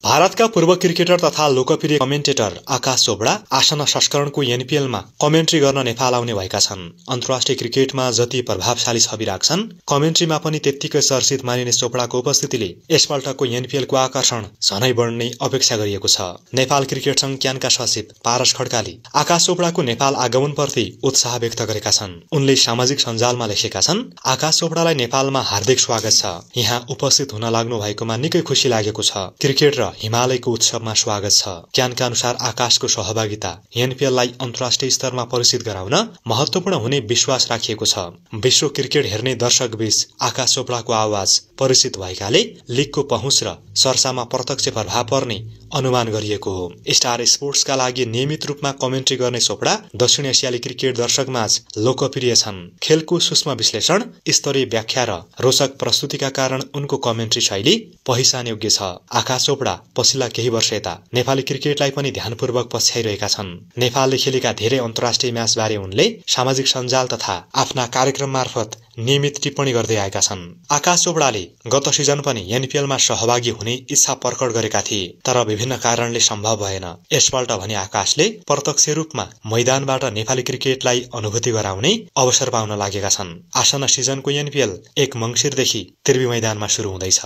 भारतका पूर्व क्रिकेटर तथा लोकप्रिय कमेन्टेटर आकाश चोपडा आसन्न संस्करणको एनपीएलमा कमेन्ट्री गर्न नेपाल आउने भएका छन्। अन्तर्राष्ट्रिय क्रिकेटमा जति प्रभावशाली छवि राख्छन्, कमेन्ट्रीमा पनि त्यत्तिकै चर्चित मानिने चोपडाको उपस्थितिले यसपल्टको एनपीएलको आकर्षण झनै बढ्ने अपेक्षा गरिएको छ। नेपाल क्रिकेट संघ क्यानका सचिव पारस खड्काले आकाश चोपडाको नेपाल आगमनप्रति उत्साह व्यक्त गरेका छन्। उनले सामाजिक सञ्जालमा लेखेका छन्, आकाश चोपडालाई नेपालमा हार्दिक स्वागत छ। यहाँ उपस्थित हुन लाग्नु भएकोमा निकै खुशी लागेको छ। क्रिकेट र हिमालयको उत्सवमा स्वागत छ। क्यानका अनुसार आकाशको सहभागिता एनपीएललाई अन्तर्राष्ट्रिय स्तरमा परिचित गराउन महत्वपूर्ण हुने विश्वास राखिएको छ। विश्व क्रिकेट हेर्ने दर्शकबीच आकाश चोपडाको आवाज परिचित भएकाले लीगको पहुँच र चर्चामा प्रत्यक्ष प्रभाव पर्ने अनुमान गरिएको हो। स्टार स्पोर्ट्सका लागि नियमित रूपमा कमेन्ट्री गर्ने चोपडा दक्षिण एसियाली क्रिकेट दर्शकमाझ लोकप्रिय छन्। खेलको सूक्ष्म विश्लेषण, स्तरीय व्याख्या र रोचक प्रस्तुतिका कारण उनको कमेन्ट्री शैली पहिचान योग्य छ। आकाश चोपडा पछिल्ला केही वर्ष यता नेपाली क्रिकेटलाई पनि ध्यानपूर्वक पछ्याइरहेका छन्। नेपालले खेलेका धेरै अन्तर्राष्ट्रिय म्याचबारे उनले सामाजिक सञ्जाल तथा आफ्ना कार्यक्रम मार्फत नियमित टिप्पणी गर्दै आएका छन्। आकाश चोपडाले गत सिजन पनि एनपीएलमा सहभागी हुने इच्छा प्रकट गरेका थिए, तर विभिन्न कारणले सम्भव भएन। यसपल्ट भने आकाशले प्रत्यक्ष रूपमा मैदानबाट नेपाली क्रिकेटलाई अनुभूति गराउने अवसर पाउन लागेका छन्। आसन्न सिजनको एनपीएल 1 मङ्सिरदेखि त्रिवी मैदानमा सुरु हुँदैछ।